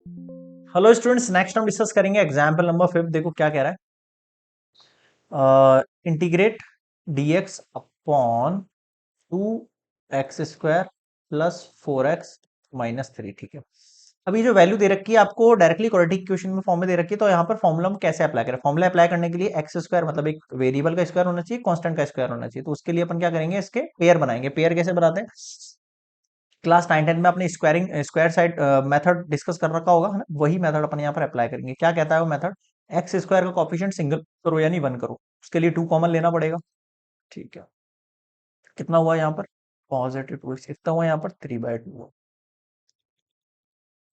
Hello students, next हम discuss करेंगे example number 5। देखो क्या कह रहा है। Integrate dx upon 2x² plus 4x minus 3। ठीक है। अभी जो वैल्यू दे रखी है आपको डायरेक्टली क्वाड्रेटिक इक्वेशन में फॉर्म में दे रखी है, तो यहाँ पर फॉर्मूला हम कैसे अप्लाई करें। फॉर्मूला अप्लाई करने के लिए x² मतलब एक वेरिएबल का स्क्वायर होना चाहिए, कांस्टेंट का स्क्वायर होना चाहिए। तो उसके लिए अपन क्या करेंगे, इसके पेयर बनाएंगे। पेयर कैसे बनाते हैं, क्लास 9 10 में अपने स्क्वायर साइड मेथड डिस्कस कर रखा होगा, है ना। वही मेथड अपन यहाँ पर अप्लाई करेंगे। क्या कहता है वो मेथड, एक्स स्क्वायर का कॉफिशिएंट सिंगल करो यानी 1 करो। उसके लिए 2 कॉमन लेना पड़ेगा। ठीक है। कितना हुआ यहाँ पर, +2x। कितना हुआ यहाँ पर, 3/2।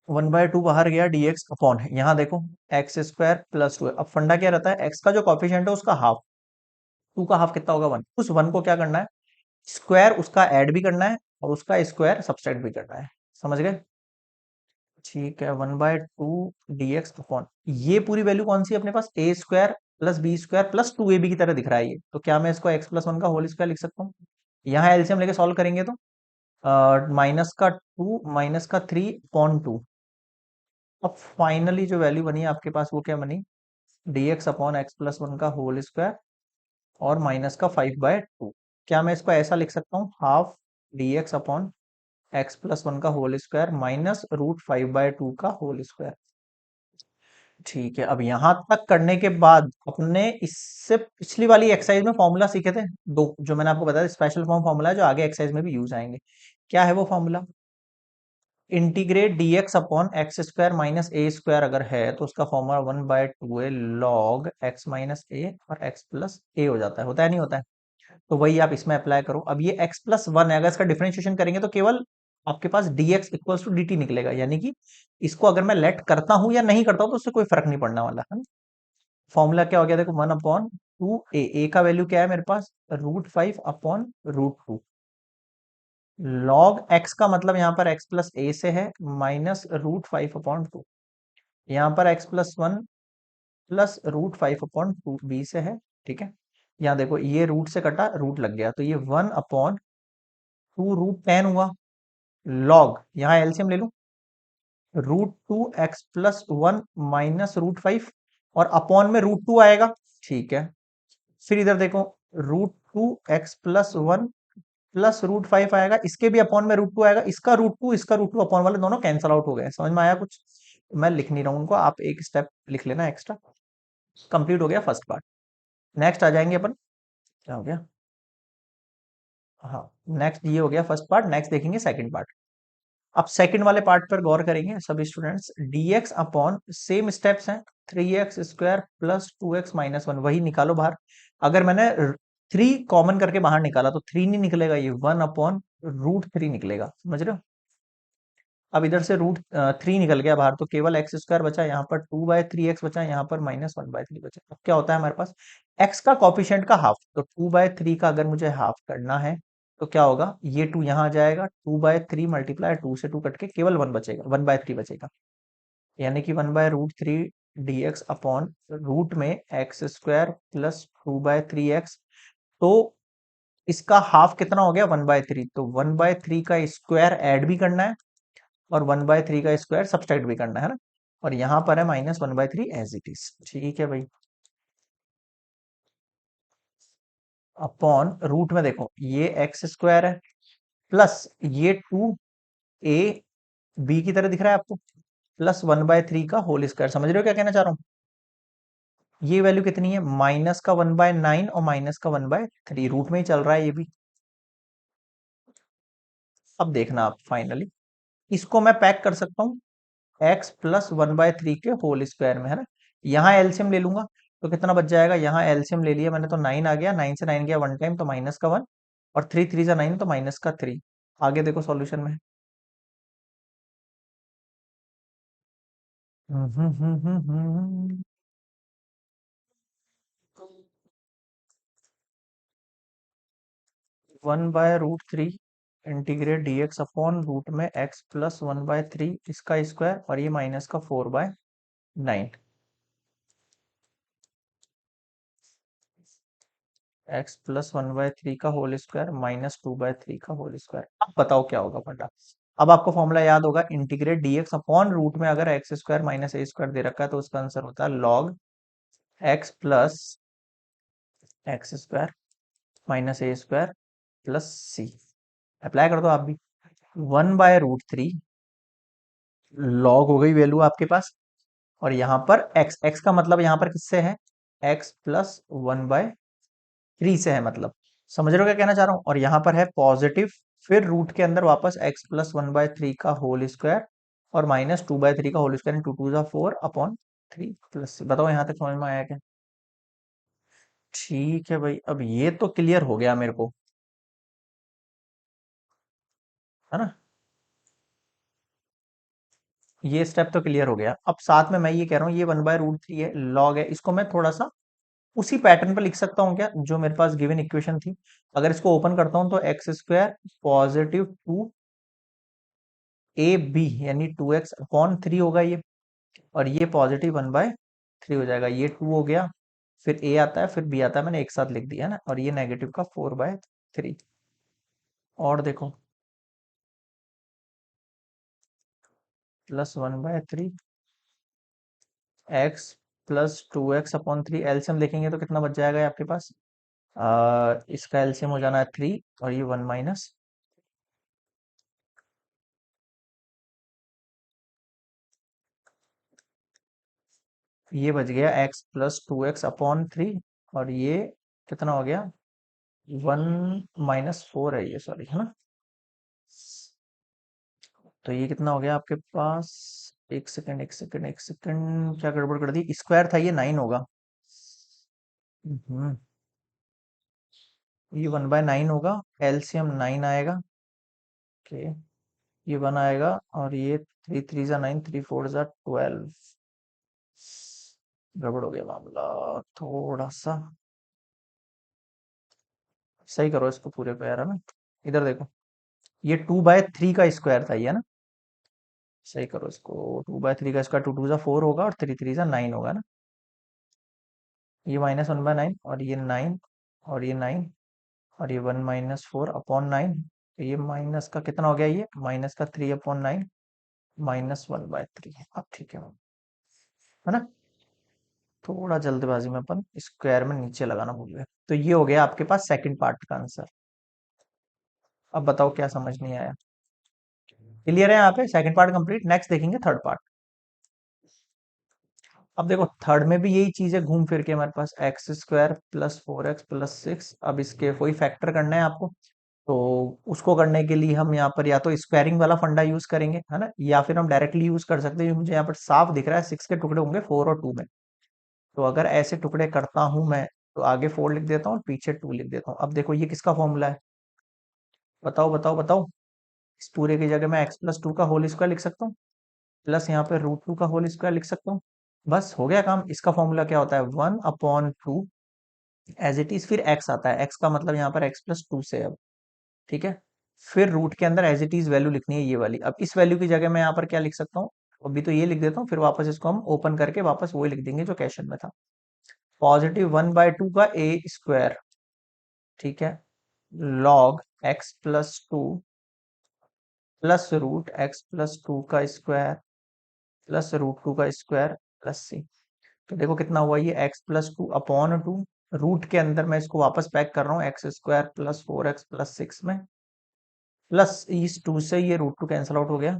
1/2 बाहर गया, dx अपॉन है यहाँ देखो x² प्लस 2 है। अब फंडा क्या रहता है, x का जो कॉफिशिएंट है उसका हाफ, 2 का हाफ कितना होगा 1। उस 1 को क्या करना है, स्क्वायर उसका ऐड भी करना है और उसका स्क्वायर सब्सट्रैक्ट भी करना है। समझ गए। ठीक है। 1/2 dx अपॉन ये पूरी वैल्यू कौन सी है अपने पास, a² plus b² plus 2ab की तरह दिख रहा है ये। तो क्या मैं इसको x+1 का होल स्क्वायर लिख सकता हूँ। यहाँ एलसीएम लेके सॉल्व करेंगे तो माइनस का 2 माइनस का 3 अपॉन 2। अब फाइनली जो वैल्यू बनी आपके पास वो क्या बनी, dx अपॉन x+1 का होल स्क्वायर और माइनस का 5/2। क्या मैं इसको ऐसा लिख सकता हूँ, हाफ dx अपॉन x+1 का होल स्क्वायर माइनस √5/2 का होल स्क्वायर। ठीक है। अब यहां तक करने के बाद अपने इससे पिछली वाली एक्सरसाइज में फॉर्मूला सीखे थे दो, जो मैंने आपको बताया स्पेशल फॉर्म फॉर्मूला है, जो आगे एक्सरसाइज में भी यूज आएंगे। क्या है वो formula, integrate dx upon x² minus a² अगर है तो उसका फॉर्मूला 1/2 लॉग x माइनस ए और x प्लस ए हो जाता है नहीं होता है। तो वही आप इसमें अप्लाई करो। अब ये x+1 है, अगर इसका डिफरेंशिएशन करेंगे तो केवल आपके पास dx इक्वल्स टू dt निकलेगा। यानी कि इसको अगर मैं लेट करता हूं या नहीं करता हूं तो उससे कोई फर्क नहीं पड़ने वाला है। फॉर्मूला क्या हो गया देखो, 1/2 ए का वैल्यू क्या है मेरे पास, √5/√2। लॉग x का मतलब यहाँ पर x प्लस ए से है, माइनस √5/2। यहाँ पर x+1 प्लस √5/2 बी से है। ठीक है। यहाँ देखो ये रूट से कटा, रूट लग गया, तो ये 1/2√10 हुआ। लॉग यहाँ एलसीएम ले लूं, √2x+1 माइनस √5 और अपॉन में √2 आएगा। ठीक है। फिर इधर देखो, √2x+1 प्लस √5 आएगा, इसके भी अपॉन में √2 आएगा, इसका √2 इसका √2 अपॉन वाले दोनों कैंसल आउट हो गए। समझ में आया कुछ, मैं लिख नहीं रहा हूं उनको, आप एक स्टेप लिख लेना एक्स्ट्रा। कंप्लीट हो गया फर्स्ट पार्ट। नेक्स्ट आ जाएंगे अपन, क्या हो गया, हाँ नेक्स्ट ये हो गया फर्स्ट पार्ट। नेक्स्ट देखेंगे सेकंड पार्ट। अब सेकंड वाले पार्ट पर गौर करेंगे सभी students. dx upon same steps हैं, 3x² प्लस 2x माइनस 1 वही निकालो बाहर। अगर मैंने 3 कॉमन करके बाहर निकाला तो 3 नहीं निकलेगा, ये 1/√3 निकलेगा। समझ रहे हो। अब इधर से √3 निकल गया बाहर, तो केवल x² बचा, यहाँ पर 2/3x बचा, यहाँ पर -1/3 बचा। अब क्या होता है हमारे पास, x का कॉफिशिएंट का हाफ, तो 2/3 का अगर मुझे हाफ करना है तो क्या होगा, ये 2 यहाँ आ जाएगा, 2/3 मल्टीप्लाई 2 से 2 कट के केवल 1 बचेगा, 1/3 बचेगा। यानी कि 1/√3 dx अपॉन रूट में x² प्लस 2/3x। तो इसका हाफ कितना हो गया, 1/3। तो 1/3 का स्क्वायर ऐड भी करना है और 1/3 का स्क्वायर सब्सट्रैक्ट भी करना है ना। और यहाँ पर है -1/3 एज इट इज। ठीक है भाई। अपॉन रूट में देखो ये x² है प्लस ये 2a b की तरह दिख रहा है आपको, प्लस 1/3 का होल स्क्वायर। समझ रहे हो क्या कहना चाह रहा हूँ। ये वैल्यू कितनी है, माइनस का 1/9 और माइनस का 1/3, रूट में ही चल रहा है ये भी। अब देखना आप फाइनली, इसको मैं पैक कर सकता हूँ x प्लस 1/3 के होल स्क्वायर में, है ना। यहाँ एलसीएम ले लूंगा तो कितना बच जाएगा, यहाँ एलसीएम ले लिया मैंने तो 9 आ गया, 9 से 9 गया 1 टाइम तो माइनस का 1, और 3 3 से 9 तो माइनस का 3। आगे देखो सॉल्यूशन में। 1/√3 इंटीग्रेट dx अपॉन रूट में x प्लस 1/3 इसका स्क्वायर और ये माइनस का 4/9, x प्लस 1/3 का होल स्क्वायर माइनस 2/3 का होल स्क्वायर। अब बताओ क्या होगा फटा। अब आपको फॉर्मूला याद होगा, इंटीग्रेट डीएक्स अपॉन रूट में अगर x square minus a square दे रखा है तो उसका आंसर होता है log x plus x square minus a square plus c. Apply कर दो आप भी। 1/√3 लॉग हो गई वैल्यू आपके पास, और यहाँ पर x, x का मतलब यहाँ पर किससे है, x प्लस 1/3 से है, मतलब समझ रहे हो क्या कहना चाह रहा हूँ। और यहाँ पर है पॉजिटिव, फिर रूट के अंदर वापस x प्लस 1/3 का होल स्क्वायर और माइनस 2/3 का होल स्क्वायर, 2 2 4/3 प्लस। बताओ यहाँ तक समझ में आया क्या? ठीक है भाई, अब ये तो क्लियर हो गया मेरे को, है ना। ये स्टेप तो क्लियर हो गया। अब साथ में मैं ये कह रहा हूँ, ये 1/√3 है, लॉग है, इसको मैं थोड़ा सा उसी पैटर्न पर लिख सकता हूँ क्या, जो मेरे पास गिवन इक्वेशन थी। अगर इसको ओपन करता हूँ तो एक्स स्क्वायर पॉजिटिव 2ab यानी 2x/3 होगा ये, और ये पॉजिटिव 1/3 हो जाएगा, ये 2 हो गया, फिर a आता है फिर b आता है, मैंने एक साथ लिख दिया है ना, और ये नेगेटिव का 4/3। और देखो +1/3 x प्लस 2x/3, एलसीएम देखेंगे तो कितना बच जाएगा ये आपके पास। इसका एलसीएम हो जाना है 3, और ये 1 माइनस, ये बच गया x प्लस 2x/3, और ये कितना हो गया, 1 - 4 है ये, सॉरी, है ना। तो ये कितना हो गया आपके पास, एक सेकंड एक सेकंड एक सेकंड, क्या गड़बड़ कर दी, स्क्वायर था ये 9 होगा। हम्म, ये 1/9 होगा, एलसीएम 9 आएगा। ओके, ये 1 आएगा, और ये 3 3 9, 3 4 12। गड़बड़ हो गया मामला थोड़ा सा, सही करो इसको पूरे पे यार, है ना। इधर देखो, ये 2/3 का स्क्वायर था ये, है ना। सही करो इसको, 2/3 का स्क्वायर 2 2 4 होगा, और 3 3 9 होगा ना। ये -1/9, और ये 9, और ये 9, और ये 1 - 4/9। तो ये माइनस का कितना हो गया, ये माइनस का 3/9 -1/3। अब ठीक है ना। थोड़ा जल्दबाजी में अपन स्क्वायर में नीचे लगाना भूल गए। तो ये हो गया आपके पास सेकंड पार्ट का आंसर। अब बताओ क्या समझ नहीं आया। क्लियर है यहाँ पे, सेकंड पार्ट कंप्लीट, नेक्स्ट देखेंगे थर्ड पार्ट। अब देखो थर्ड में भी यही चीज है, घूम फिर के हमारे पास x² प्लस 4x+6। अब इसके कोई फैक्टर करना है आपको, तो उसको करने के लिए हम यहाँ पर या तो स्क्वायरिंग वाला फंडा यूज करेंगे, है ना, या फिर हम डायरेक्टली यूज कर सकते हैं। मुझे यहाँ पर साफ दिख रहा है 6 के टुकड़े होंगे 4 और 2 में, तो अगर ऐसे टुकड़े करता हूं मैं, तो आगे 4 लिख देता हूँ और पीछे 2 लिख देता हूँ। अब देखो ये किसका फॉर्मूला है, बताओ बताओ बताओ। इस पूरे की जगह मैं x+2 का होल स्क्वायर लिख सकता हूँ, प्लस यहाँ पे √2 का होल स्क्वायर लिख सकता हूँ। बस हो गया काम। इसका फॉर्मूला क्या होता है, 1/2 एज इट इज, फिर x आता है, x का मतलब यहाँ पर x+2 से अब, ठीक है। फिर रूट के अंदर एज इट इज वैल्यू लिखनी है ये वाली। अब इस वैल्यू की जगह मैं यहाँ पर क्या लिख सकता हूँ, अभी तो ये लिख देता हूँ, फिर वापस इसको हम ओपन करके वापस वही लिख देंगे जो क्वेश्चन में था, +1/2 का ए स्क्वायर, ठीक है, log x+2 plus root x+2 का स्क्वायर प्लस √2 का स्क्वायर प्लस सी। तो देखो कितना हुआ ये, x+2/2, रूट के अंदर मैं इसको वापस पैक कर रहा हूँ, x² प्लस 4x+6 में, प्लस इस 2 से ये √2 कैंसिल आउट हो गया,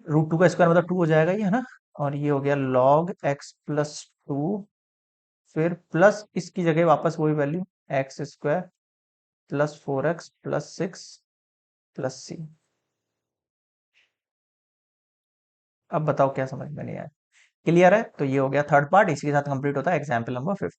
√2 का स्क्वायर मतलब 2 हो जाएगा ये, है ना। और ये हो गया लॉग x+2, फिर प्लस इसकी जगह वापस वही value, x² plus 4x+6 plus सी। अब बताओ क्या समझ में नहीं आया। क्लियर है, तो ये हो गया थर्ड पार्ट, इसी के साथ कंप्लीट होता है एग्जाम्पल नंबर 5।